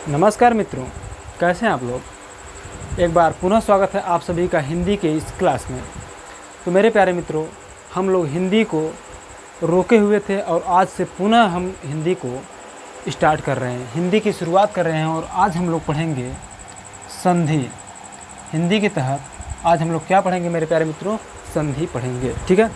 नमस्कार मित्रों, कैसे हैं आप लोग। एक बार पुनः स्वागत है आप सभी का हिंदी के इस क्लास में। तो मेरे प्यारे मित्रों, हम लोग हिंदी को रोके हुए थे और आज से पुनः हम हिंदी को स्टार्ट कर रहे हैं, हिंदी की शुरुआत कर रहे हैं। और आज हम लोग पढ़ेंगे संधि। हिंदी के तहत आज हम लोग क्या पढ़ेंगे मेरे प्यारे मित्रों? संधि पढ़ेंगे, ठीक है।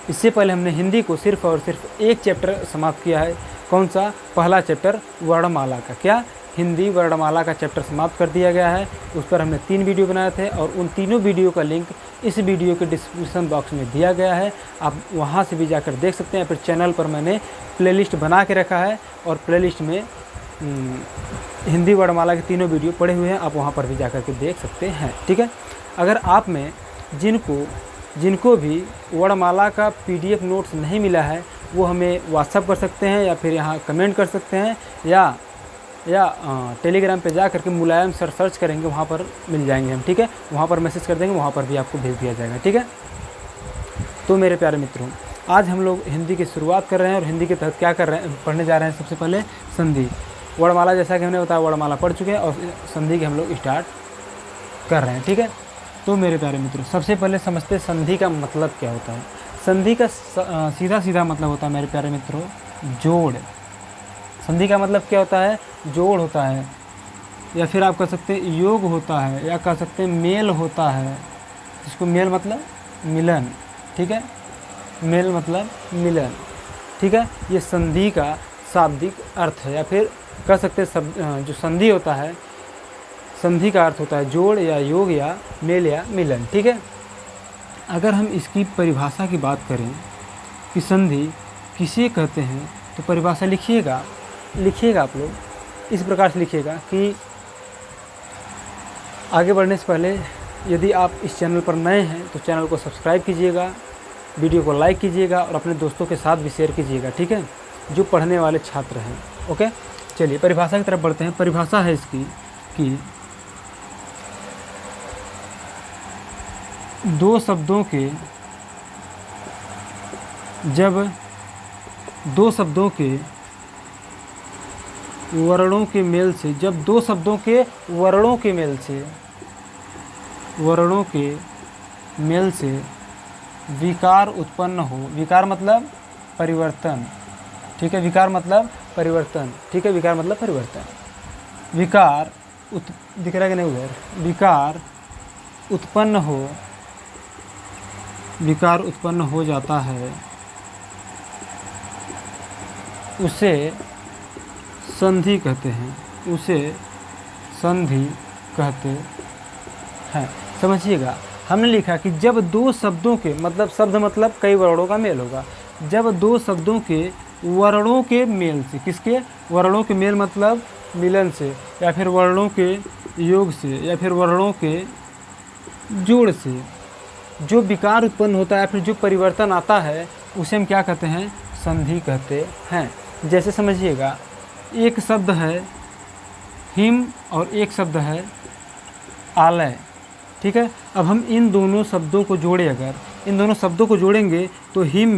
इससे पहले हमने हिंदी को सिर्फ और सिर्फ एक चैप्टर समाप्त किया है। कौन सा? पहला चैप्टर वर्णमाला का। क्या? हिंदी वर्णमाला का चैप्टर समाप्त कर दिया गया है। उस पर हमने 3 वीडियो बनाए थे और उन तीनों वीडियो का लिंक इस वीडियो के डिस्क्रिप्शन बॉक्स में दिया गया है। आप वहां से भी जाकर देख सकते हैं। फिर चैनल पर मैंने प्लेलिस्ट बना के रखा है और प्लेलिस्ट में हिंदी वर्णमाला के तीनों वीडियो पड़े हुए हैं, आप वहाँ पर भी जाकर के देख सकते हैं, ठीक है। अगर आप में जिनको भी वर्णमाला का PDF नोट्स नहीं मिला है, वो हमें व्हाट्सअप कर सकते हैं या फिर यहाँ कमेंट कर सकते हैं या टेलीग्राम पे जा करके मुलायम सर सर्च करेंगे, वहाँ पर मिल जाएंगे हम, ठीक है। वहाँ पर मैसेज कर देंगे, वहाँ पर भी आपको भेज दिया जाएगा, ठीक है। तो मेरे प्यारे मित्रों, आज हम लोग हिंदी की शुरुआत कर रहे हैं और हिंदी के तहत क्या कर रहे हैं, पढ़ने जा रहे हैं। सबसे पहले संधि। वर्णमाला जैसा कि हमने बताया, वर्णमाला पढ़ चुके हैं और संधि के हम लोग स्टार्ट कर रहे हैं, ठीक है। तो मेरे प्यारे मित्रों, सबसे पहले समझते हैं संधि का मतलब क्या होता है। संधि का सीधा मतलब होता है मेरे प्यारे मित्रों, जोड़। संधि का मतलब क्या होता है? जोड़ होता है, या फिर आप कह सकते हैं योग होता है, या कह सकते हैं मेल होता है। इसको मेल मतलब मिलन, ठीक है। मेल मतलब मिलन, ठीक है। ये संधि का शाब्दिक अर्थ है, या फिर कह सकते हैं जो संधि होता है, संधि का अर्थ होता है जोड़ या योग या मेल या मिलन, ठीक है। अगर हम इसकी परिभाषा की बात करें कि संधि किसे कहते हैं, तो परिभाषा लिखिएगा आप लोग इस प्रकार से लिखिएगा कि आगे बढ़ने से पहले यदि आप इस चैनल पर नए हैं तो चैनल को सब्सक्राइब कीजिएगा, वीडियो को लाइक कीजिएगा और अपने दोस्तों के साथ भी शेयर कीजिएगा, ठीक है, जो पढ़ने वाले छात्र हैं। ओके, चलिए परिभाषा की तरफ बढ़ते हैं। परिभाषा है इसकी कि दो शब्दों के वर्णों के मेल से, जब दो शब्दों के वर्णों के मेल से विकार उत्पन्न हो। विकार मतलब परिवर्तन, ठीक है। विकार मतलब परिवर्तन, ठीक है। विकार मतलब परिवर्तन। दिख रहा है कि नहीं उधर? विकार उत्पन्न हो जाता है, उसे संधि कहते हैं, समझिएगा। हमने लिखा कि जब दो शब्दों के मतलब कई वर्णों का मेल होगा। जब दो शब्दों के वर्णों के मेल से, किसके? वर्णों के मेल मतलब मिलन से, या फिर वर्णों के योग से, या फिर वर्णों के जोड़ से जो विकार उत्पन्न होता है, फिर जो परिवर्तन आता है, उसे हम क्या कहते हैं? संधि कहते हैं। जैसे समझिएगा, एक शब्द है हिम और एक शब्द है आलय, ठीक है। अब हम इन दोनों शब्दों को जोड़े, अगर इन दोनों शब्दों को जोड़ेंगे तो हिम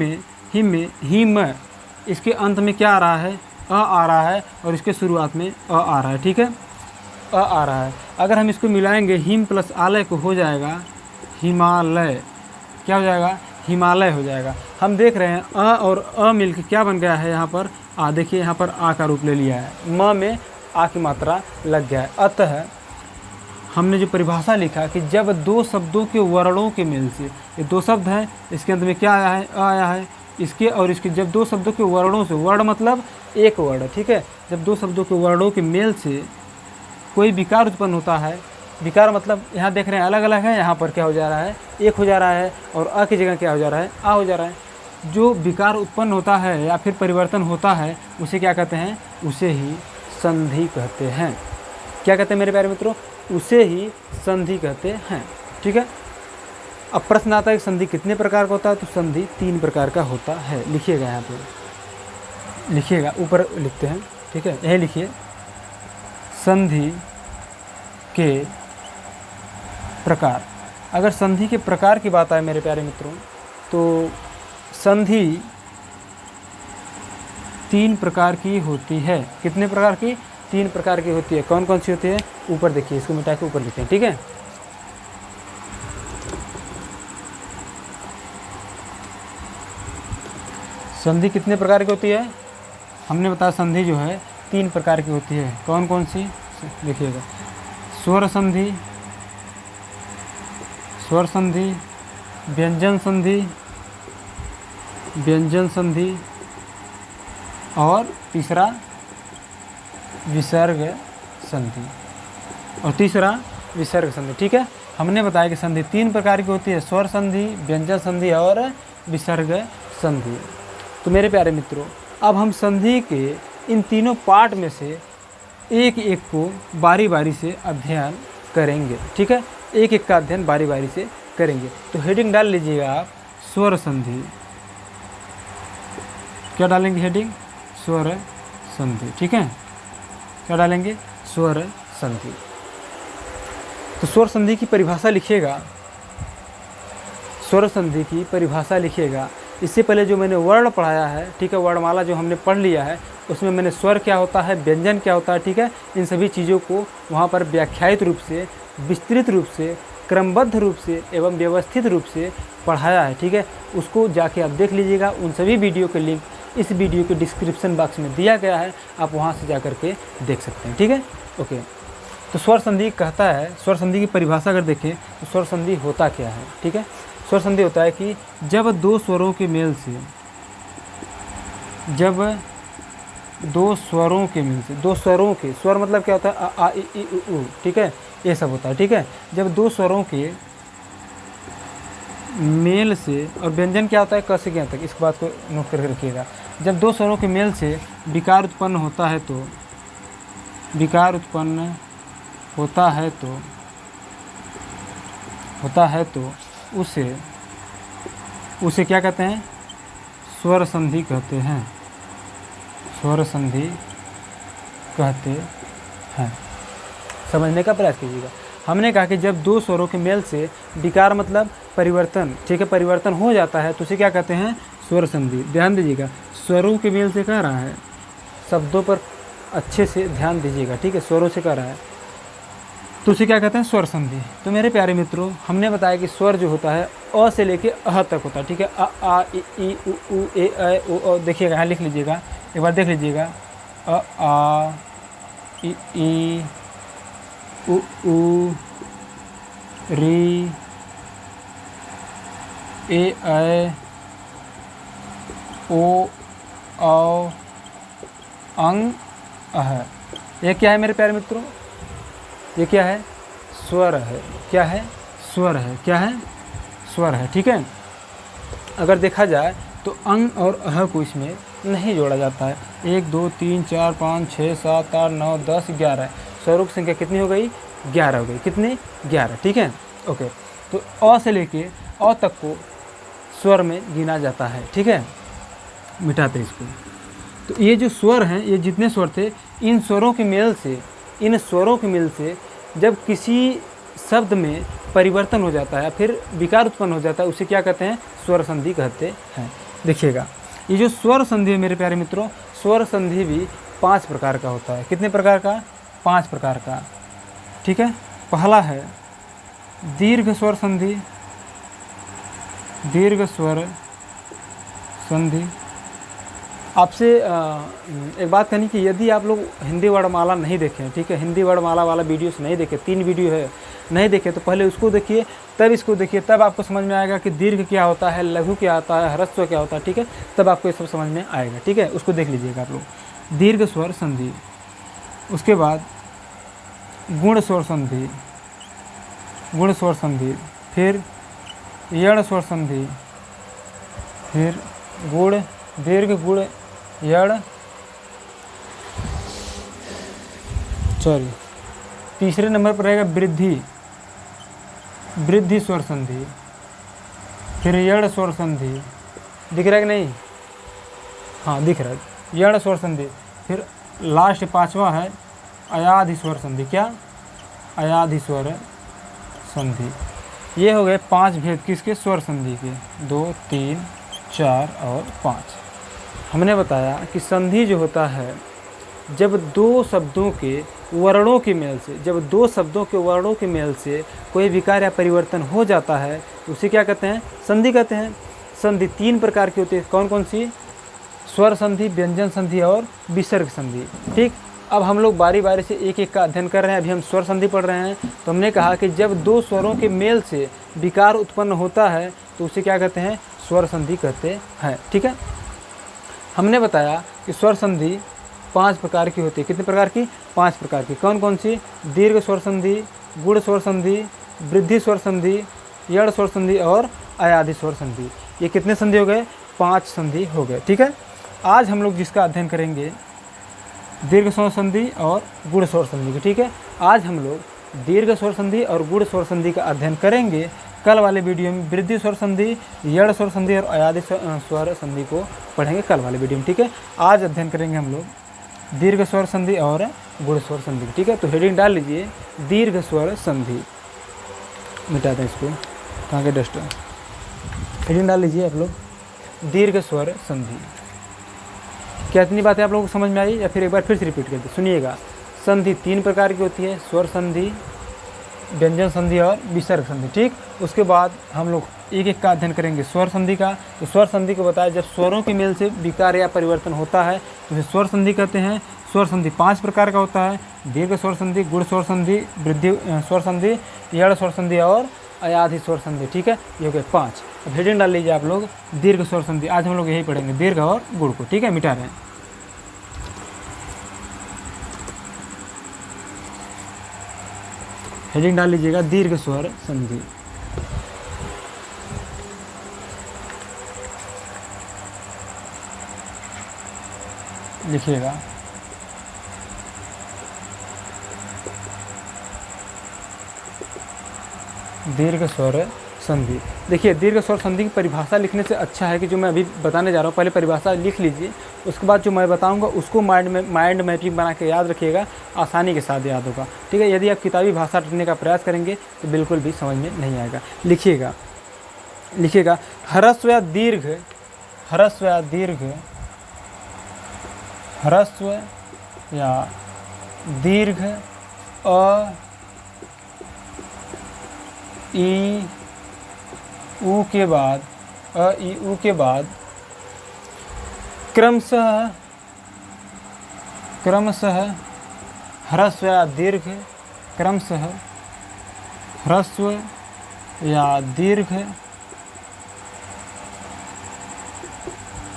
में इसके अंत में क्या आ रहा है? अ आ रहा है, और इसके शुरुआत में अ आ रहा है, ठीक है। अ आ रहा है। अगर हम इसको मिलाएंगे, हिम प्लस आलय को हो जाएगा हिमालय। क्या हो जाएगा? हिमालय हो जाएगा। हम देख रहे हैं अ और अ मिलकर क्या बन गया है यहाँ पर? आ। देखिए यहाँ पर आ का रूप ले लिया है, म में आ की मात्रा लग गया है। अतः हमने जो परिभाषा लिखा कि जब दो शब्दों के वर्णों के मेल से, ये दो शब्द हैं, इसके अंत में क्या आया है? अ आया है। इसके और इसके जब दो शब्दों के वर्णों से, वर्ण मतलब एक वर्ण, ठीक है। जब दो शब्दों के वर्णों के मेल से कोई विकार उत्पन्न होता है, विकार मतलब यहाँ देख रहे हैं अलग अलग है, यहाँ पर क्या हो जा रहा है? एक हो जा रहा है, और अ की जगह क्या हो जा रहा है? आ हो जा रहा है। जो विकार उत्पन्न होता है या फिर परिवर्तन होता है, उसे क्या कहते हैं? उसे ही संधि कहते हैं। क्या कहते हैं मेरे प्यारे मित्रों? उसे ही संधि कहते हैं, ठीक है। अब प्रश्न आता है कि संधि कितने प्रकार का होता है? तो संधि 3 प्रकार का होता है। लिखिएगा, यहाँ पे लिखिएगा, ऊपर लिखते हैं, ठीक है। यही लिखिए, संधि के प्रकार। अगर संधि के प्रकार की बात आए मेरे प्यारे मित्रों, तो संधि 3 प्रकार की होती है। कितने प्रकार की? तीन प्रकार की होती है। कौन कौन सी होती है? ऊपर देखिए, इसको मिटा के ऊपर लिखते हैं, ठीक है। संधि कितने प्रकार की होती है? हमने बताया संधि जो है तीन प्रकार की होती है। कौन कौन सी? देखिएगा, स्वर संधि, स्वर संधि, व्यंजन संधि, व्यंजन संधि, और तीसरा विसर्ग संधि, और तीसरा विसर्ग संधि, ठीक है। हमने बताया कि संधि तीन प्रकार की होती है, स्वर संधि, व्यंजन संधि और विसर्ग संधि। तो मेरे प्यारे मित्रों, अब हम संधि के इन तीनों पार्ट में से एक एक को बारी बारी से अध्ययन करेंगे, ठीक है। एक एक का अध्ययन बारी बारी से करेंगे। तो हेडिंग डाल लीजिएगा आप, स्वर संधि। क्या डालेंगे हेडिंग? स्वर संधि, ठीक है। क्या डालेंगे? स्वर संधि। तो स्वर संधि की परिभाषा लिखिएगा, स्वर संधि की परिभाषा लिखिएगा। इससे पहले जो मैंने वर्ण पढ़ाया है, ठीक है, वर्णमाला जो हमने पढ़ लिया है, उसमें मैंने स्वर क्या होता है, व्यंजन क्या होता है, ठीक है, इन सभी चीज़ों को वहाँ पर व्याख्यायित रूप से, विस्तृत रूप से, क्रमबद्ध रूप से एवं व्यवस्थित रूप से पढ़ाया है, ठीक है। उसको जाके आप देख लीजिएगा। उन सभी वीडियो के लिंक इस वीडियो के डिस्क्रिप्शन बॉक्स में दिया गया है, आप वहाँ से जा कर के देख सकते हैं, ठीक है। ओके, तो स्वर संधि कहता है, स्वर संधि की परिभाषा अगर देखें तो स्वर संधि होता क्या है, ठीक है। स्वर संधि होता है कि जब दो स्वरों के मेल से, जब दो स्वरों के मेल से, दो स्वरों के, स्वर मतलब क्या होता है? आ इ ई उ, ठीक है, ये सब होता है, ठीक है। जब दो स्वरों के मेल से, और व्यंजन क्या होता है? क से ज्ञ तक, इस बात को नोट करके रखिएगा। जब दो स्वरों के मेल से विकार उत्पन्न होता है तो, विकार उत्पन्न होता है तो उसे क्या कहते हैं? स्वर संधि कहते हैं, स्वर संधि कहते हैं। समझने का प्रयास कीजिएगा। हमने कहा कि जब दो स्वरों के मेल से विकार मतलब परिवर्तन, ठीक है, परिवर्तन हो जाता है तो उसे क्या कहते हैं? स्वर संधि। ध्यान दीजिएगा, स्वरों के मेल से कह रहा है, शब्दों पर अच्छे से ध्यान दीजिएगा, ठीक है, स्वरों से कह रहा है, तो उसे क्या कहते हैं? स्वर संधि। तो मेरे प्यारे मित्रों, हमने बताया कि स्वर जो होता है अ से लेके अह तक होता है, ठीक है। अ आ इ ई उ ए ऐ ओ देखिएगा, यहाँ लिख लीजिएगा, एक बार देख लीजिएगा। अ आ इ ई उ री ए ऐ ओ औ अंग अह। ये क्या है मेरे प्यारे मित्रों? ये क्या है? स्वर है। क्या है? स्वर है। क्या है? स्वर है, ठीक है। अगर देखा जाए तो अंग और अह को इसमें नहीं जोड़ा जाता है। 1 2 3 4 5 6 7 8 9 10 11 स्वरों की संख्या कितनी हो गई? 11 हो गई। कितनी? 11, ठीक है। ओके, तो अ से लेके अ तक को स्वर में गिना जाता है, ठीक है। मिटाते इसको। तो ये जो स्वर हैं, ये जितने स्वर थे, इन स्वरों के मेल से, इन स्वरों के मेल से जब किसी शब्द में परिवर्तन हो जाता है, फिर विकार उत्पन्न हो जाता है, उसे क्या कहते हैं? स्वर संधि कहते हैं। देखिएगा, ये जो स्वर संधि है मेरे प्यारे मित्रों, स्वर संधि भी 5 प्रकार का होता है। कितने प्रकार का? 5 प्रकार का, ठीक है। पहला है दीर्घ स्वर संधि, दीर्घ स्वर संधि। आपसे एक बात कहनी कि यदि आप लोग हिंदी वर्णमाला नहीं देखें, ठीक है, हिंदी वर्णमाला वाला वीडियोस नहीं देखें, 3 वीडियो है, नहीं देखे तो पहले उसको देखिए, तब इसको देखिए, तब आपको समझ में आएगा कि दीर्घ क्या होता है, लघु क्या होता है, ह्रस्व क्या होता है, ठीक है। तब आपको ये सब समझ में आएगा, ठीक है। उसको देख लीजिएगा आप लोग। दीर्घ स्वर संधि, उसके बाद गुण स्वर संधि, गुण स्वर संधि, फिर यण स्वर संधि, फिर गुण, दीर्घ गुण यण, सॉरी, तीसरे नंबर पर रहेगा वृद्धि, वृद्धि स्वर संधि, फिर यण स्वर संधि। दिख रहा है कि नहीं? हाँ, दिख रहा है, यण स्वर संधि। फिर लास्ट 5वां है अयाधि स्वर संधि। क्या? अयाधि स्वर संधि। ये हो गए 5 भेद किसके? स्वर संधि के। 2 3 4 और 5। हमने बताया कि संधि जो होता है जब दो शब्दों के वर्णों के मेल से, जब दो शब्दों के वर्णों के मेल से कोई विकार या परिवर्तन हो जाता है तो उसे क्या कहते हैं? संधि कहते हैं। संधि 3 प्रकार की होती है। कौन कौन सी? स्वर संधि, व्यंजन संधि और विसर्ग संधि। ठीक, अब हम लोग बारी बारी से एक एक का अध्ययन कर रहे हैं। अभी हम स्वर संधि पढ़ रहे हैं। तो हमने कहा कि जब दो स्वरों के मेल से विकार उत्पन्न होता है तो उसे क्या कहते हैं? स्वर संधि कहते हैं। ठीक है, हमने बताया कि स्वर संधि 5 प्रकार की होती है। कितने प्रकार की? 5 प्रकार की। कौन कौन सी? दीर्घ स्वर संधि, गुण स्वर संधि, वृद्धि स्वर संधि, यड़ स्वर संधि और अयाधि स्वर संधि। ये कितने संधि हो गए? 5 संधि हो गए। ठीक है, आज हम लोग जिसका अध्ययन करेंगे दीर्घ स्वर संधि और गुण स्वर संधि। ठीक है, आज हम लोग दीर्घ स्वर संधि और गुण स्वर संधि का अध्ययन करेंगे। कल वाले वीडियो में वृद्धि स्वर संधि, यड़ स्वर संधि और अयाधि स्वर संधि को पढ़ेंगे कल वाले वीडियो में। ठीक है, आज अध्ययन करेंगे हम लोग दीर्घ स्वर संधि और गुण स्वर संधि। ठीक है, तो हेडिंग डाल लीजिए दीर्घ स्वर संधि। मिटा दें इसको, कहाँ के डस्ट। हेडिंग डाल लीजिए आप लोग दीर्घ स्वर संधि। क्या इतनी बातें आप लोगों को समझ में आई या फिर एक बार फिर से रिपीट करते सुनिएगा। संधि 3 प्रकार की होती है, स्वर संधि, व्यंजन संधि और विसर्ग संधि। ठीक, उसके बाद हम लोग एक एक का अध्ययन करेंगे स्वर संधि का। तो स्वर संधि को बताया जब स्वरों के मेल से विकार या परिवर्तन होता है तो उसे स्वर संधि कहते हैं। स्वर संधि 5 प्रकार का होता है, दीर्घ स्वर संधि, गुण स्वर संधि, वृद्धि स्वर संधि, यड़ स्वर संधि और अयाधि स्वर संधि। ठीक है, ये हो गए 5। अब हेडिंग डाल लीजिए आप लोग दीर्घ स्वर संधि। आज हम लोग यही पढ़ेंगे, दीर्घ और गुण को। ठीक है, मिटा रहे हैं। हेडिंग डाल लीजिएगा दीर्घ स्वर संधि। लिखिएगा दीर्घ स्वर संधि। देखिए, दीर्घ स्वर संधि की परिभाषा लिखने से अच्छा है कि जो मैं अभी बताने जा रहा हूँ पहले परिभाषा लिख लीजिए, उसके बाद जो मैं बताऊँगा उसको माइंड मैपिंग बना के याद रखिएगा, आसानी के साथ याद होगा। ठीक है, यदि आप किताबी भाषा रटने का प्रयास करेंगे तो बिल्कुल भी समझ में नहीं आएगा। लिखिएगा ह्रस्व या दीर्घ, ह्रस्व या दीर्घ, ह्रस्व या दीर्घ अ ई ऊ के बाद, अ ई ऊ के बाद क्रमशः ह्रस्व या दीर्घ, क्रमशः ह्रस्व या दीर्घ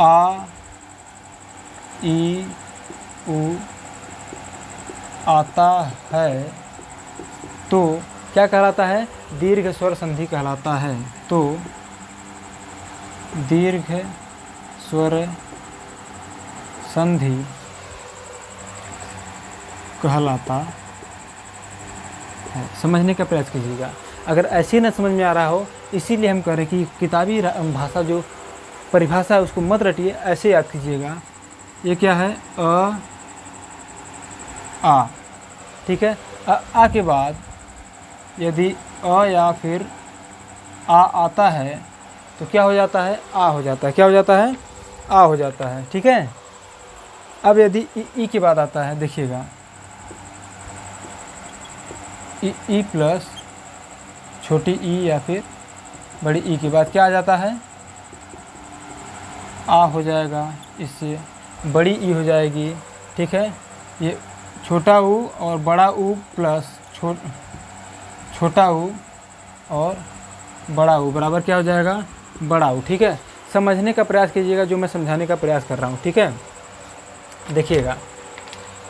आ ई ऊ आता है तो क्या कहलाता है? दीर्घ स्वर संधि कहलाता है। तो दीर्घ स्वर संधि कहलाता है। समझने का प्रयास कीजिएगा। अगर ऐसे न समझ में आ रहा हो, इसीलिए हम कह रहे हैं कि किताबी भाषा जो परिभाषा है उसको मत रटिए, ऐसे याद कीजिएगा। ये क्या है? अ आ। ठीक है, आ के बाद यदि अ या फिर आ आता है तो क्या हो जाता है? आ हो जाता है। क्या हो जाता है? आ हो जाता है। ठीक है, अब यदि ई के बाद आता है, देखिएगा ई प्लस छोटी ई या फिर बड़ी ई के बाद क्या आ जाता है? आ हो जाएगा, इससे बड़ी ई हो जाएगी। ठीक है, ये छोटा ऊ और बड़ा ऊ प्लस छोटा ऊ और बड़ा ऊ बराबर क्या हो जाएगा? बड़ा ऊ। ठीक है, समझने का प्रयास कीजिएगा जो मैं समझाने का प्रयास कर रहा हूँ। ठीक है, देखिएगा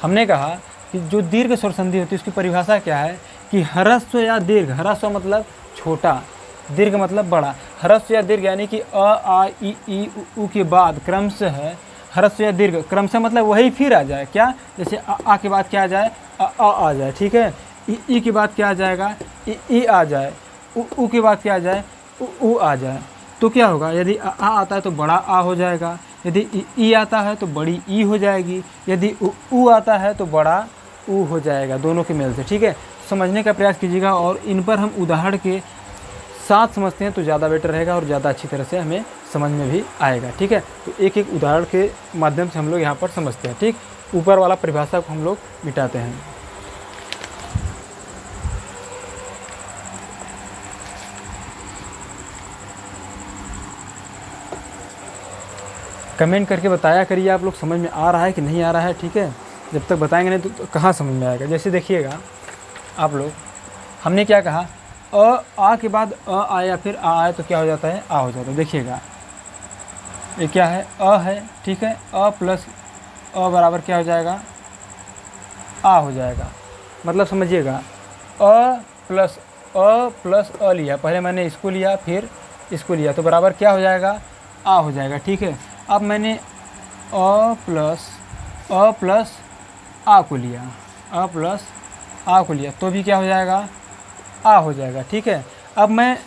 हमने कहा कि जो दीर्घ स्वर संधि होती है उसकी परिभाषा क्या है कि ह्रस्व या दीर्घ, ह्रस्व मतलब छोटा, दीर्घ मतलब बड़ा। ह्रस्व या दीर्घ यानी कि अ आ ई ऊ के बाद क्रमशः ह्रस्व या दीर्घ, क्रमशः मतलब वही फिर आ जाए। क्या? जैसे आ के बाद क्या आ जाए? आ जाए। ठीक है, ई के बाद क्या आ जाएगा? ई आ जाए। ऊ के बाद क्या आ जाए? ऊ आ जाए। तो क्या होगा? यदि आ आता है तो बड़ा आ हो जाएगा, यदि ई आता है तो बड़ी ई हो जाएगी, यदि ऊ आता है तो बड़ा ऊ हो जाएगा, दोनों के मेल से। ठीक है, समझने का प्रयास कीजिएगा और इन पर हम उदाहरण के साथ समझते हैं तो ज़्यादा बेटर रहेगा और ज़्यादा अच्छी तरह से हमें समझ में भी आएगा। ठीक है, तो एक एक उदाहरण के माध्यम से हम लोग यहाँ पर समझते हैं। ठीक, ऊपर वाला परिभाषा को हम लोग मिटाते हैं। कमेंट करके बताया करिए आप लोग समझ में आ रहा है कि नहीं आ रहा है। ठीक है, जब तक बताएंगे नहीं तो कहाँ समझ में आएगा। जैसे देखिएगा आप लोग, हमने क्या कहा, आ के बाद आया फिर आ आया तो क्या हो जाता है, आ हो जाता है। देखिएगा ये क्या है, है। ठीक है, प्लस बराबर क्या हो जाएगा, आ हो जाएगा। मतलब समझिएगा, प्लस लिया, पहले मैंने इसको लिया फिर इसको लिया तो बराबर क्या हो जाएगा, आ हो जाएगा। ठीक है, अब मैंने प्लस आ को लिया, प्लस आ को लिया तो भी क्या हो जाएगा, आ हो जाएगा। ठीक है, अब मैं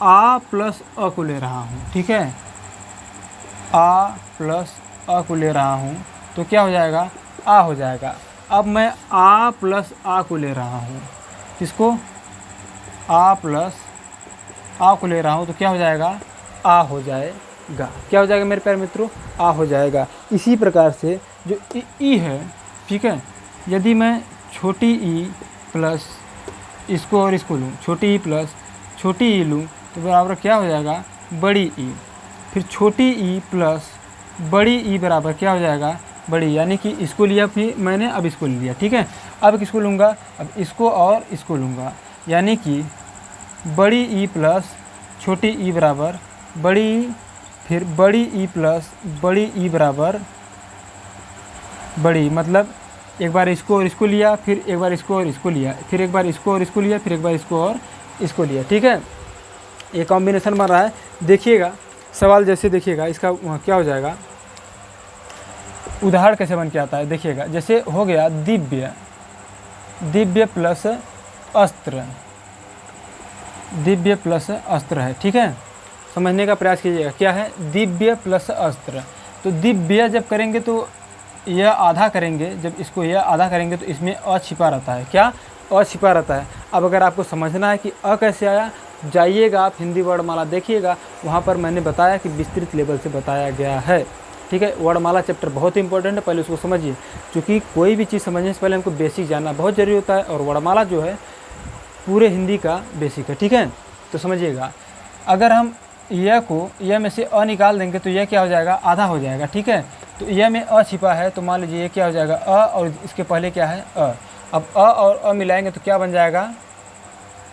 आ प्लस अ को ले रहा हूँ। ठीक है, आ प्लस अ को ले रहा हूँ तो क्या हो जाएगा, आ हो जाएगा। अब मैं आ प्लस आ को ले रहा हूँ, किसको, आ प्लस आ को ले रहा हूँ तो क्या हो जाएगा, आ हो जाएगा। क्या हो जाएगा मेरे प्यारे मित्रों, आ हो जाएगा। इसी प्रकार से जो ई है, ठीक है, यदि मैं छोटी ई प्लस इसको और इसको लूँ, छोटी ई प्लस छोटी ई लूँ तो बराबर क्या हो जाएगा, बड़ी ई। फिर छोटी ई प्लस बड़ी ई बराबर क्या हो जाएगा, बड़ी। यानी कि इसको लिया फिर मैंने, अब इसको लिया। ठीक है, अब किसको लूँगा, अब इसको और इसको लूँगा। यानी कि बड़ी ई प्लस छोटी ई बराबर बड़ी ई, फिर बड़ी ई प्लस बड़ी ई बराबर बड़ी। मतलब एक बार इसको और इसको लिया, फिर एक बार इसको और इसको लिया, फिर एक बार इसको और इसको लिया, फिर एक बार इसको और इसको लिया। ठीक है, ये कॉम्बिनेशन बन रहा है। देखिएगा सवाल, जैसे देखिएगा इसका क्या हो जाएगा, उदाहरण कैसे बन के आता है। देखिएगा जैसे हो गया दिव्य, दिव्य प्लस अस्त्र, दिव्य प्लस अस्त्र है। ठीक है, समझने का प्रयास कीजिएगा, क्या है, दिव्य प्लस अस्त्र। तो दिव्य जब करेंगे तो यह आधा करेंगे, जब इसको यह आधा करेंगे तो इसमें अ छिपा रहता है। क्या, अ छिपा रहता है। अब अगर आपको समझना है कि अ कैसे आया, जाइएगा आप हिंदी वर्णमाला देखिएगा, वहाँ पर मैंने बताया कि विस्तृत लेवल से बताया गया है। ठीक है, वर्णमाला चैप्टर बहुत इंपॉर्टेंट है, पहले उसको समझिए, क्योंकि कोई भी चीज़ समझने से पहले हमको बेसिक जानना बहुत ज़रूरी होता है, और वर्णमाला जो है पूरे हिंदी का बेसिक है। ठीक है, तो समझिएगा, अगर हम यह को यह में से अ निकाल देंगे तो यह क्या हो जाएगा, आधा हो जाएगा। ठीक है, तो यह में अ छिपा है तो मान लीजिए ये क्या हो जाएगा, अ और इसके पहले क्या है, अ। अब अ और अ मिलाएंगे तो क्या बन जाएगा,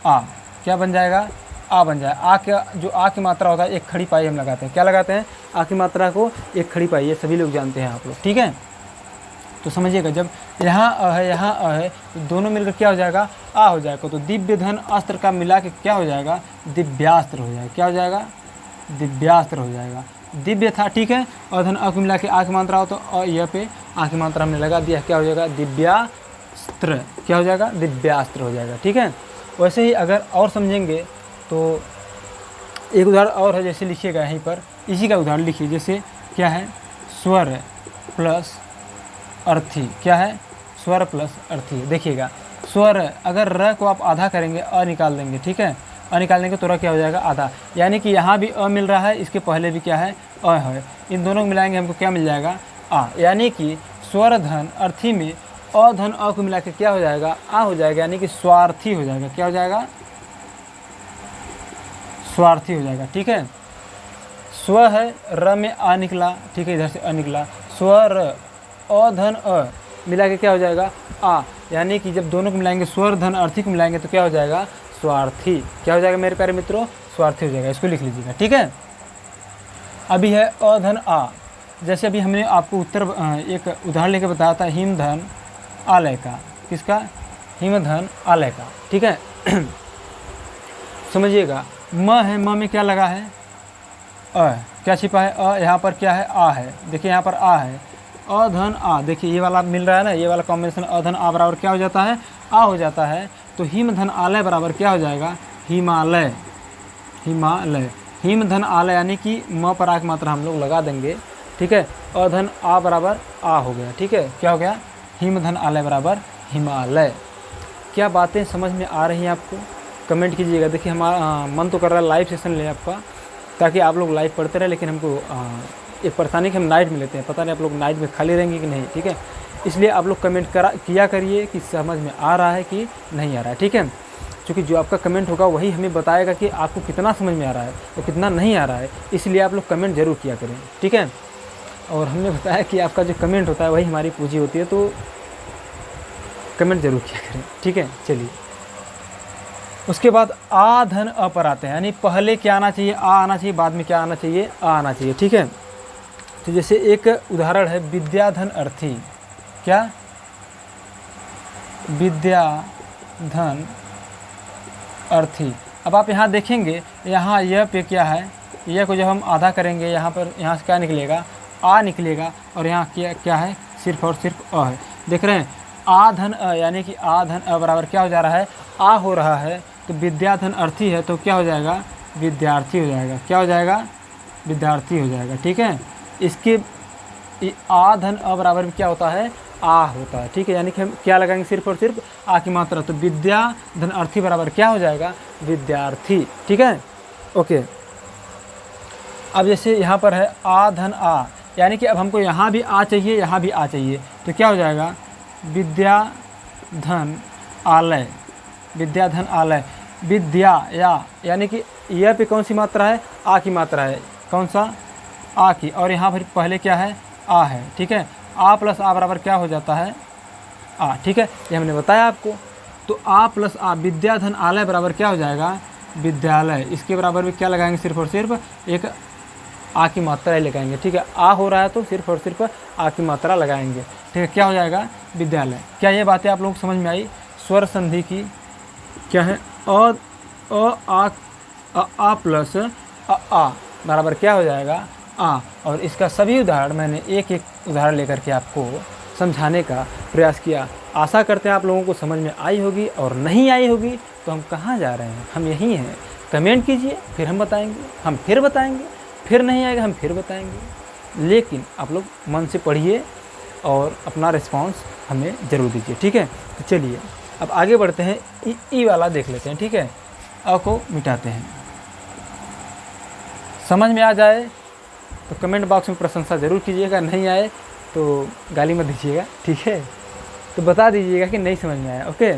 आ। क्या बन जाएगा, आ बन जाएगा। आ का जो आ की मात्रा होता है, एक खड़ी पाई हम लगाते हैं। क्या लगाते हैं, आ की मात्रा को एक खड़ी पाई, ये सभी लोग जानते हैं आप लोग। ठीक है, तो समझिएगा, जब यहाँ अ है यहाँ अ है तो दोनों मिलकर क्या हो जाएगा, आ हो जाएगा। तो दिव्य धन अस्त्र का मिला के क्या हो जाएगा, दिव्यास्त्र हो जाएगा। क्या हो जाएगा, दिव्यास्त्र हो जाएगा। दिव्य था, ठीक है, और धन अ को मिला के आ की मात्रा हो तो अ यह पे आ की मात्रा हमने लगा दिया, क्या हो जाएगा, दिव्यास्त्र। क्या हो जाएगा, दिव्यास्त्र हो जाएगा। ठीक है, वैसे ही अगर और समझेंगे तो एक उदाहरण और है, जैसे लिखिएगा यहीं पर, इसी का उदाहरण लिखिए। जैसे क्या है, स्वर प्लस अर्थी। क्या है, स्वर प्लस अर्थी। देखिएगा स्वर, अगर र को आप आधा करेंगे, अ निकाल देंगे। ठीक है, अ निकाल देंगे तो र क्या हो जाएगा, आधा। यानी कि यहाँ भी अ मिल रहा है, इसके पहले भी क्या है, अ है। इन दोनों को मिलाएंगे हमको क्या मिल जाएगा, आ। यानी कि स्वर धन अर्थी में अ धन अ को मिला के क्या हो जाएगा, आ हो जाएगा। यानी कि स्वार्थी हो जाएगा। क्या हो जाएगा, स्वार्थी हो जाएगा। ठीक है, स्व है, र में आ निकला। ठीक है, इधर से अ निकला, स्वर अ धन अ मिला के क्या हो जाएगा, आ। यानी कि जब दोनों को मिलाएंगे, स्वर धन अर्थी को मिलाएंगे तो क्या हो जाएगा, स्वार्थी। क्या हो जाएगा मेरे प्यारे मित्रों, स्वार्थी हो जाएगा। इसको लिख लीजिएगा। ठीक है, अभी है अ धन आ। जैसे अभी हमने आपको एक उदाहरण लेकर बताया था, हिमधन आलय का। किसका, हिमधन आलय का। ठीक है, समझिएगा, म है, म में क्या लगा है, अ। क्या छिपा है, अ। यहाँ पर क्या है, आ है। देखिए यहाँ पर आ है, अ धन आ। देखिए ये वाला मिल रहा है ना, ये वाला कॉम्बिनेशन अ धन आ बराबर क्या हो जाता है, आ हो जाता है। तो हिम धन आलय बराबर क्या हो जाएगा, हिमालय। हिमालय, हिम धन आलय, यानी कि म पर आ की मात्रा हम लोग लगा देंगे। ठीक है, अ धन आ बराबर आ हो गया। ठीक है, क्या हो गया, हिम धन आलय बराबर हिमालय। क्या बातें समझ में आ रही हैं आपको, कमेंट कीजिएगा। देखिए हमारा मन तो कर रहा है लाइव सेशन लें आपका, ताकि आप लोग लाइव पढ़ते रहे, लेकिन हमको एक परेशानी कि हम नाइट में लेते हैं, पता नहीं आप लोग नाइट में खाली रहेंगे कि नहीं, ठीक है। इसलिए आप लोग कमेंट किया करिए कि समझ में आ रहा है कि नहीं आ रहा है, ठीक है। क्योंकि जो आपका कमेंट होगा वही हमें बताएगा कि आपको कितना समझ में आ रहा है और कितना नहीं आ रहा है, इसलिए आप लोग कमेंट ज़रूर किया करें, ठीक है। और हमने बताया कि आपका जो कमेंट होता है वही हमारी पूंजी होती है, तो कमेंट ज़रूर किया करें, ठीक है। चलिए उसके बाद आ धन अ पर आते हैं, यानी पहले क्या आना चाहिए, आ आना चाहिए, बाद में क्या आना चाहिए, आ आना चाहिए, ठीक है। तो जैसे एक उदाहरण है विद्याधन अर्थी, क्या, विद्याधन अर्थी। अब आप यहाँ देखेंगे, यहाँ यह पे क्या है, यह को जब हम आधा करेंगे यहाँ पर, यहाँ से क्या निकलेगा, आ निकलेगा, और यहाँ क्या है, सिर्फ और सिर्फ अ है। देख रहे हैं आ धन अ, यानी कि आ धन अ बराबर क्या हो जा रहा है, आ हो रहा है, तो विद्याधन अर्थी है तो क्या हो जाएगा, विद्यार्थी हो जाएगा, क्या हो जाएगा, विद्यार्थी हो जाएगा, ठीक है। इसके आ धन अ बराबर क्या होता है, आ होता है, ठीक है। यानी कि हम क्या लगाएंगे, सिर्फ और सिर्फ आ की मात्रा, तो विद्या धन अर्थी बराबर क्या हो जाएगा, विद्यार्थी, ठीक है, ओके। अब जैसे यहाँ पर है आ धन आ, यानी कि अब हमको यहाँ भी आ चाहिए, यहाँ भी आ चाहिए, तो क्या हो जाएगा, विद्याधन आलय, विद्याधन आलय। विद्या यानी कि यह पे कौन सी मात्रा है, आ की मात्रा है, कौन सा, आ की, और यहाँ पर पहले क्या है, आ है, ठीक है। आ प्लस आ बराबर क्या हो जाता है, आ, ठीक है, ये हमने बताया आपको। तो आ प्लस आ, विद्याधन आलय बराबर क्या हो जाएगा, विद्यालय। इसके बराबर भी क्या लगाएंगे, सिर्फ और सिर्फ एक आ की मात्रा ही लगाएंगे, ठीक है। आ हो रहा है तो सिर्फ और सिर्फ आ की मात्रा लगाएंगे, ठीक है, क्या हो जाएगा, विद्यालय। क्या ये बातें आप लोगों को समझ में आई। स्वर संधि की क्या है, आ प्लस आ बराबर क्या हो जाएगा, आ। और इसका सभी उदाहरण मैंने एक एक उदाहरण लेकर के आपको समझाने का प्रयास किया। आशा करते हैं आप लोगों को समझ में आई होगी, और नहीं आई होगी तो हम कहाँ जा रहे हैं, हम यहीं हैं। कमेंट कीजिए, फिर हम बताएंगे, हम फिर बताएंगे, फिर नहीं आएगा हम फिर बताएंगे, लेकिन आप लोग मन से पढ़िए और अपना रिस्पांस हमें ज़रूर दीजिए, ठीक है। तो चलिए अब आगे बढ़ते हैं, ई वाला देख लेते हैं, ठीक है। अ को मिटाते हैं, समझ में आ जाए तो कमेंट बॉक्स में प्रशंसा ज़रूर कीजिएगा, नहीं आए तो गाली मत दीजिएगा, ठीक है। तो बता दीजिएगा कि नहीं समझ में आया, ओके।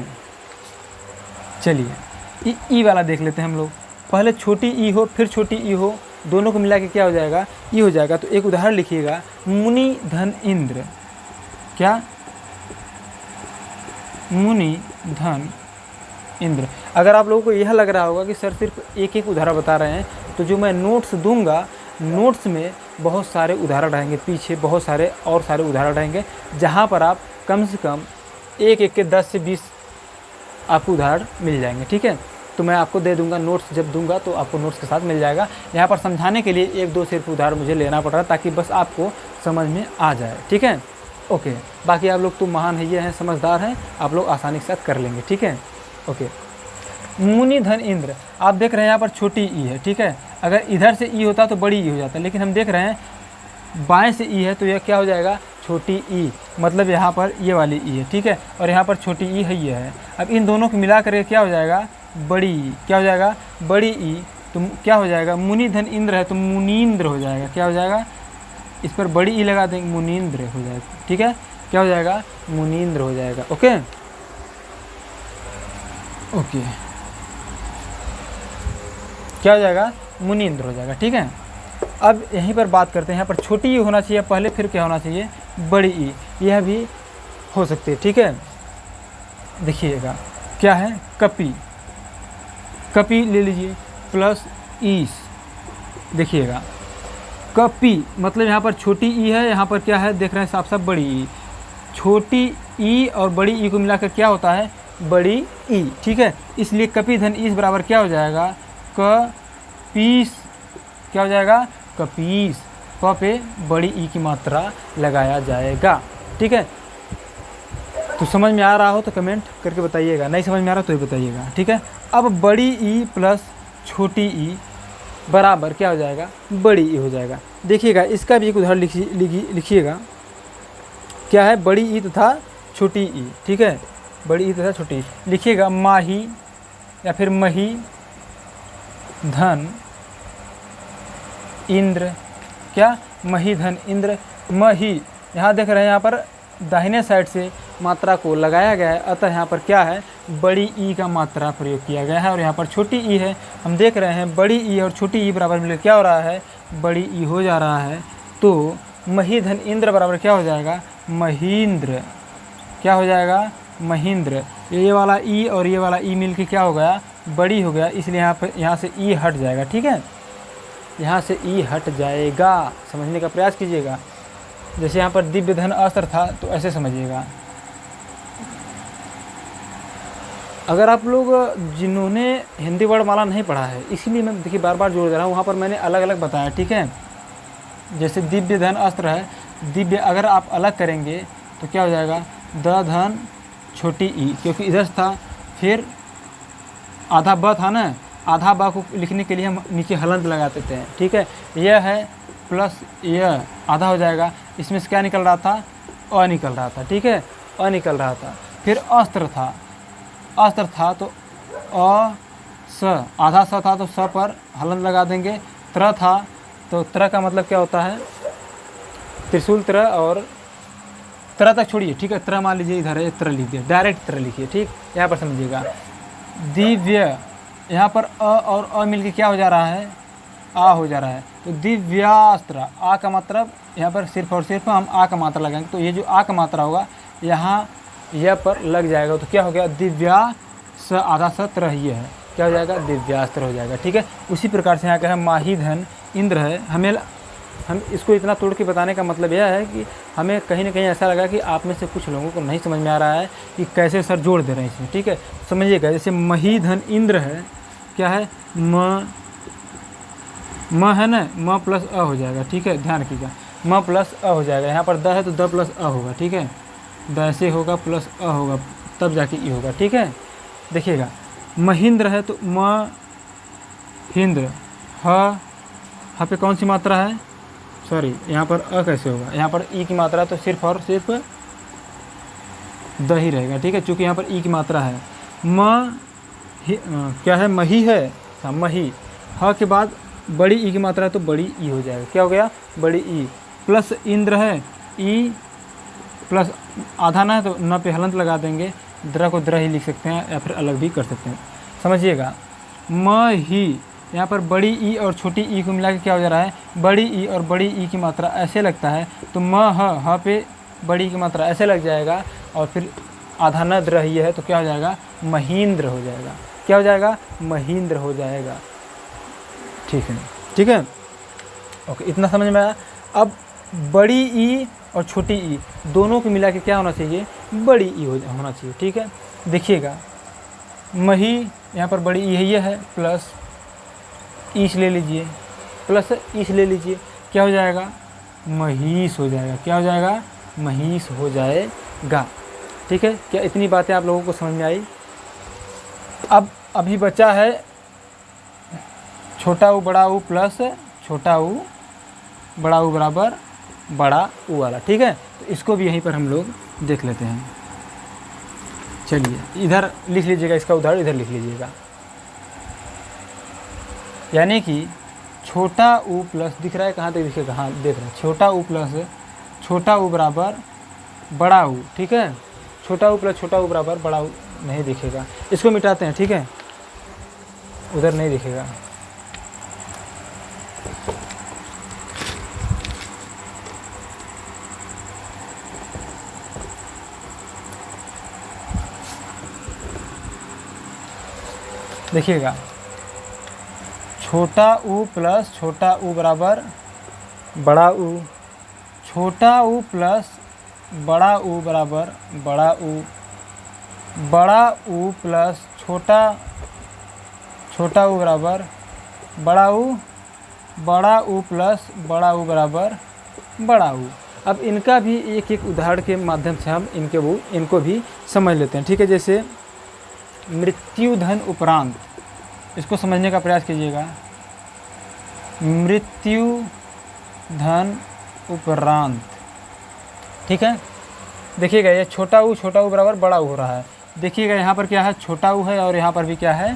चलिए ई वाला देख लेते हैं हम लोग। पहले छोटी ई हो फिर छोटी ई हो, दोनों को मिला के क्या हो जाएगा, ई हो जाएगा। तो एक उदाहरण लिखिएगा, मुनि धन इंद्र, क्या, मुनि धन इंद्र। अगर आप लोगों को यह लग रहा होगा कि सर सिर्फ एक एक उदाहरण बता रहे हैं, तो जो मैं नोट्स दूंगा, नोट्स में बहुत सारे उदाहरण रहेंगे, पीछे बहुत सारे और सारे उदाहरण रहेंगे, जहां पर आप कम से कम एक एक के 10 से 20 आपको उदाहरण मिल जाएंगे, ठीक है। तो मैं आपको दे दूंगा, नोट्स जब दूंगा तो आपको नोट्स के साथ मिल जाएगा। यहाँ पर समझाने के लिए एक दो सिर्फ उदाहरण मुझे लेना पड़ रहा है, ताकि बस आपको समझ में आ जाए, ठीक है, ओके। बाकी आप लोग तो महान है, ये हैं, समझदार हैं, आप लोग आसानी के साथ कर लेंगे, ठीक है, ओके। मुनि धन इंद्र, आप देख रहे हैं यहाँ पर छोटी ई है, ठीक है। अगर इधर से ई होता तो बड़ी ई हो जाता, लेकिन हम देख रहे हैं बाएं से ई है, तो यह क्या हो जाएगा, छोटी ई, मतलब यहाँ पर ये वाली ई है, ठीक है, और यहाँ पर छोटी ई है, ये है। अब इन दोनों को मिला कर क्या हो जाएगा, बड़ी ई, क्या हो जाएगा, बड़ी ई। तो क्या हो जाएगा, मुनि धन इंद्र है तो मुनीन्द्र हो जाएगा, क्या हो जाएगा, इस पर बड़ी ई लगा देंगे, मुनीन्द्र हो जाएगा, ठीक है, क्या हो जाएगा, मुनीन्द्र हो जाएगा, ओके ओके, क्या हो जाएगा, मुनीन्द्र हो जाएगा, ठीक है। अब यहीं पर बात करते हैं, यहाँ पर छोटी ई होना चाहिए पहले, फिर क्या होना चाहिए, बड़ी ई, यह भी हो सकती है, ठीक है। देखिएगा क्या है, कपि, कपि ले लीजिए प्लस ईस, देखिएगा कपि मतलब यहाँ पर छोटी ई है, यहाँ पर क्या है, देख रहे हैं साफ साफ बड़ी ई। छोटी ई और बड़ी ई को मिलाकर क्या होता है, बड़ी ई, ठीक है। इसलिए कपि धन ईस बराबर क्या हो जाएगा, कपीस, क्या हो जाएगा, कपीस। क पे बड़ी ई की मात्रा लगाया जाएगा, ठीक है। तो समझ में आ रहा हो तो कमेंट करके बताइएगा, नहीं समझ में आ रहा तो ये बताइएगा, ठीक है। अब बड़ी ई प्लस छोटी ई बराबर क्या हो जाएगा, बड़ी ई हो जाएगा। देखिएगा इसका भी एक उदाहरण लिखिएगा, क्या है, बड़ी ई तथा छोटी ई, ठीक है, बड़ी ई तथा छोटी ई लिखिएगा। माही या फिर मही धन इंद्र, क्या मही धन इंद्र, मही, यहाँ देख रहे हैं यहाँ पर दाहिने साइड से मात्रा को लगाया गया है, अतः यहाँ पर क्या है, बड़ी ई का मात्रा प्रयोग किया गया है और यहाँ पर छोटी ई है। हम देख रहे हैं बड़ी ई और छोटी ई बराबर मिलकर क्या हो रहा है, बड़ी ई हो जा रहा है। तो मही धन इंद्र बराबर क्या हो जाएगा, महींद्र, क्या हो जाएगा, महींद्र। ये वाला ई और ये वाला ई मिलके क्या हो गया, बड़ी हो गया, इसलिए यहाँ से ई हट जाएगा। ठीक है, यहाँ से ई हट जाएगा, समझने का प्रयास कीजिएगा। जैसे यहाँ पर दिव्य धन अस्त्र था तो ऐसे समझिएगा। अगर आप लोग जिन्होंने हिंदी वर्णमाला नहीं पढ़ा है, इसीलिए मैं देखिए बार बार जोड़ दे रहा हूँ, वहाँ पर मैंने अलग अलग बताया। ठीक है, जैसे दिव्य धन अस्त्र है, दिव्य अगर आप अलग करेंगे तो क्या हो जाएगा, द धन छोटी ई, क्योंकि इधर था, फिर आधा ब था ना, आधा बा को लिखने के लिए हम नीचे हलंत लगा देते हैं। ठीक है, यह है प्लस यह आधा हो जाएगा, इसमें से क्या निकल रहा था, अ निकल रहा था। ठीक है, अ निकल रहा था। फिर अस्त्र था, अस्त्र था तो अ स, आधा स था तो स पर हलंत लगा देंगे। त्र था तो त्र का मतलब क्या होता है, त्रिशूल त्र, और त्र तक छोड़िए। ठीक है, त्र मान लीजिए इधर है, त्र लिख दिया, डायरेक्ट त्र लिखिए। ठीक, यहाँ पर समझिएगा। दिव्य, यहाँ पर अ और अ मिलके क्या हो जा रहा है, आ हो जा रहा है। तो दिव्यास्त्र, आ का मतलब यहाँ पर सिर्फ और सिर्फ हम आ का मात्रा लगाएंगे, तो ये जो आ का मात्रा होगा यहाँ यह पर लग जाएगा, तो क्या हो गया, दिव्यास, आधा सत्र ये है, क्या हो जाएगा, दिव्यास्त्र हो जाएगा। ठीक है, उसी प्रकार से यहाँ का है माही धन इंद्र है। हम इसको इतना तोड़ के बताने का मतलब यह है कि हमें कहीं ना कहीं ऐसा लगा कि आप में से कुछ लोगों को नहीं समझ में आ रहा है कि कैसे सर जोड़ दे रहे हैं इसमें। ठीक है, समझिएगा। जैसे मही धन इंद्र है, क्या है, म है ना, म प्लस अ हो जाएगा। ठीक है, ध्यान रखिएगा, म प्लस अ हो जाएगा। यहाँ पर द है तो द प्लस अ होगा। ठीक है, द से होगा प्लस अ होगा, तब जाके ई होगा। ठीक है, देखिएगा, महेंद्र है तो महिंद्र, ह पे कौन सी मात्रा है, सॉरी यहाँ पर अ कैसे होगा, यहाँ पर ई की मात्रा तो सिर्फ और सिर्फ द ही रहेगा। ठीक है, चूँकि यहाँ पर ई की मात्रा है। क्या है, मही है, हाँ मही, ह के बाद बड़ी ई की मात्रा है तो बड़ी ई हो जाएगा, क्या हो गया, बड़ी ई। प्लस इंद्र है, ई प्लस आधा ना है तो न पे हलंत लगा देंगे, द्र को द्र ही लिख सकते हैं या फिर अलग भी कर सकते हैं। समझिएगा, म ही, यहाँ पर बड़ी ई और छोटी ई को मिला के क्या हो जा रहा है, बड़ी ई और बड़ी ई की मात्रा ऐसे लगता है, तो म ह पे बड़ी की मात्रा ऐसे लग जाएगा, और फिर आधा न द्र ही है तो क्या हो जाएगा, महींद्र हो जाएगा। क्या हो जाएगा, महींद्र हो जाएगा। ठीक है, ठीक है, ओके, इतना समझ में आया। अब बड़ी ई और छोटी ई दोनों को मिला के क्या होना चाहिए, बड़ी ई होना चाहिए। ठीक है, देखिएगा, मही, यहाँ पर बड़ी ई है, प्लस ईश ले लीजिए, प्लस ईश ले लीजिए, क्या हो जाएगा, महीस हो जाएगा। क्या हो जाएगा, महीस हो जाएगा। ठीक है, क्या इतनी बातें आप लोगों को समझ में आई। अब अभी बचा है छोटा ऊ बड़ा ऊ प्लस छोटा ऊ बड़ा ऊ बराबर बड़ा ऊ वाला। ठीक है, तो इसको भी यहीं पर हम लोग देख लेते हैं। चलिए, इधर लिख लीजिएगा, इसका उदाहरण इधर लिख लीजिएगा। यानी कि छोटा ऊ प्लस, दिख रहा है कहाँ तक दिखेगा, हाँ देख रहे हैं, छोटा ऊ प्लस छोटा ऊ बराबर बड़ा ऊ। ठीक है, छोटा ऊ प्लस छोटा ऊ बराबर बड़ा ऊ नहीं दिखेगा, इसको मिटाते हैं। ठीक है, उधर नहीं दिखेगा। देखिएगा, छोटा ऊ प्लस छोटा ऊ बराबर बड़ा ऊ, छोटा ऊ प्लस बड़ा ऊ बराबर बड़ा ऊ, बड़ा ऊ प्लस छोटा ऊ बराबर बड़ा ऊ, बड़ा ऊ प्लस बड़ा ऊ बराबर बड़ा ऊ। अब इनका भी एक एक उदाहरण के माध्यम से हम इनको भी समझ लेते हैं। ठीक है, जैसे मृत्यु धन उपरांत, इसको समझने का प्रयास कीजिएगा। मृत्यु धन उपरांत, ठीक है, देखिएगा, ये छोटा ऊ बराबर बड़ा ऊ हो रहा है, देखिएगा यहाँ पर क्या है, छोटा ऊ है और यहाँ पर भी क्या है,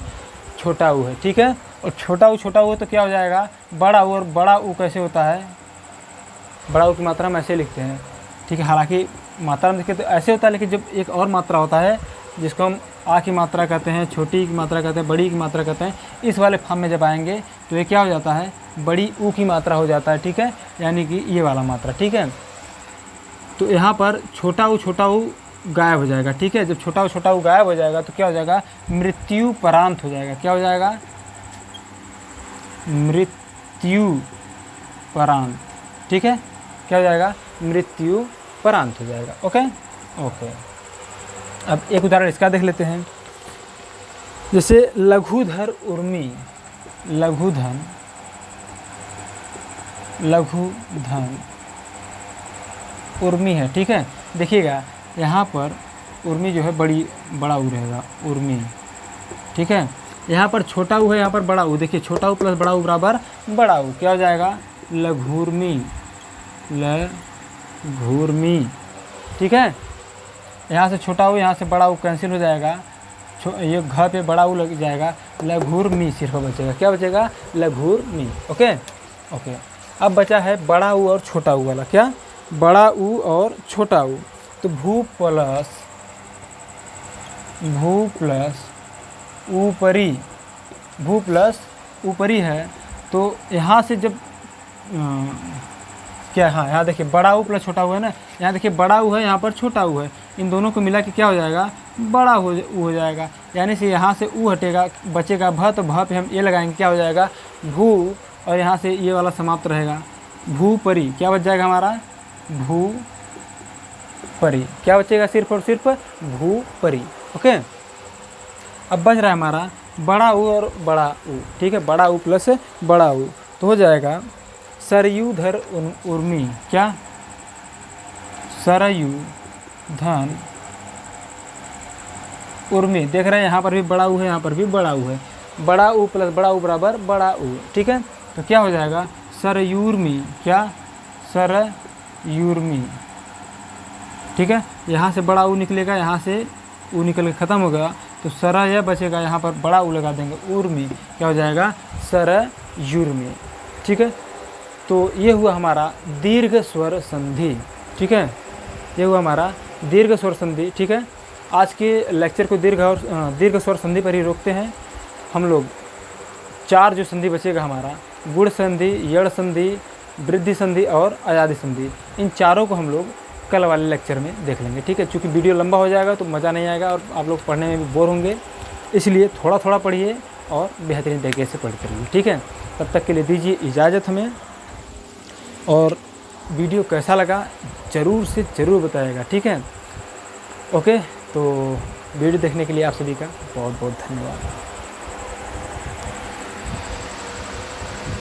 छोटा ऊ है, ठीक है। और छोटा ऊ तो क्या हो जाएगा, बड़ा ऊ। और बड़ा ऊ कैसे होता है, बड़ा ऊ की मात्रा हम ऐसे लिखते हैं, ठीक है। हालांकि मात्रा में देखें तो ऐसे होता है, लेकिन जब एक और मात्रा होता है जिसको हम आ की मात्रा कहते हैं, छोटी की मात्रा कहते हैं, बड़ी की मात्रा कहते हैं, इस वाले फॉर्म में जब आएंगे तो ये क्या हो जाता है, बड़ी ऊ की मात्रा हो जाता है, ठीक है, यानी कि ये वाला मात्रा, ठीक है। तो यहाँ पर छोटा ऊ गायब हो जाएगा, ठीक है। जब छोटा ऊ गायब हो जाएगा तो क्या हो जाएगा, मृत्यु परांत हो जाएगा। क्या हो जाएगा, मृत्यु परांत, ठीक है। क्या हो जाएगा, मृत्यु परांत हो जाएगा। Okay okay. अब एक उदाहरण इसका देख लेते हैं, जैसे लघुधर उर्मी, लघुधन उर्मी है, ठीक है। देखिएगा यहाँ पर उर्मी जो है बड़ा ऊ रहेगा, उर्मी, ठीक है। यहाँ पर छोटा ऊ है, यहाँ पर बड़ा ऊ। देखिए छोटा ऊ प्लस बड़ा ऊ बराबर बड़ा ऊ, क्या हो जाएगा, लघुर्मी, लघुर्मी, ठीक है। यहाँ से छोटा ऊ, यहाँ से बड़ा ऊ कैंसिल हो जाएगा, ये घ पे बड़ा ऊ लग जाएगा, लघुर्मी सिर्फ बचेगा। क्या बचेगा, लघुर्मी। Okay okay. अब बचा है बड़ा ऊ और छोटा ऊ वाला। क्या, बड़ा ऊ और छोटा ऊ। तो भू प्लस ऊपरी, भू प्लस ऊपरी है, तो यहाँ से जब क्या, हाँ यहाँ देखिए बड़ा ऊ प्लस छोटा ऊ है ना, यहाँ देखिए बड़ा ऊ है, यहाँ पर छोटा ऊ है, इन दोनों को मिला के क्या हो जाएगा, बड़ा ऊ हो जाएगा। यानी से यहाँ से ऊ हटेगा, बचेगा भ, तो भ पे हम ए लगाएंगे, क्या हो जाएगा, भू, और यहाँ से ये वाला समाप्त रहेगा, भू परी। क्या बच जाएगा हमारा, भू परी। क्या बचेगा, सिर्फ और सिर्फ भू परी। ओके। अब बच रहा है हमारा बड़ा ऊ और बड़ा ऊ, ठीक है, बड़ा ऊ प्लस बड़ा ऊ, तो हो जाएगा सरयुधर उर्मी। क्या, सरयुधन उर्मी। देख रहे हैं यहाँ पर भी बड़ा ऊ है, यहाँ पर भी बड़ा ऊ है, बड़ा ऊ प्लस बड़ा ऊ बराबर बड़ा ऊ, ठीक है। तो क्या हो जाएगा, सरयुर्मी। क्या, सरयुर्मी, ठीक है। यहाँ से बड़ा ऊ निकलेगा, यहाँ से ऊ निकल के ख़त्म हो गया, तो सरय बचेगा, यहाँ पर बड़ा ऊ लगा देंगे, उर्मी। क्या हो जाएगा, सरयुर्मी, ठीक है। तो ये हुआ हमारा दीर्घ स्वर संधि, ठीक है, ये हुआ हमारा दीर्घ स्वर संधि, ठीक है। आज के लेक्चर को दीर्घ स्वर संधि पर ही रोकते हैं हम लोग। 4 जो संधि बचेगा हमारा, गुण संधि, यड़ संधि, वृद्धि संधि और अयादि संधि, इन चारों को हम लोग कल वाले लेक्चर में देख लेंगे, ठीक है। चूँकि वीडियो लंबा हो जाएगा तो मज़ा नहीं आएगा और आप लोग पढ़ने में भी बोर होंगे, इसलिए थोड़ा थोड़ा पढ़िए और बेहतरीन तरीके से पढ़ते रहिए, ठीक है। तब तक के लिए दीजिए इजाज़त हमें, और वीडियो कैसा लगा ज़रूर से ज़रूर बताइएगा, ठीक है। ओके, तो वीडियो देखने के लिए आप सभी का बहुत बहुत धन्यवाद।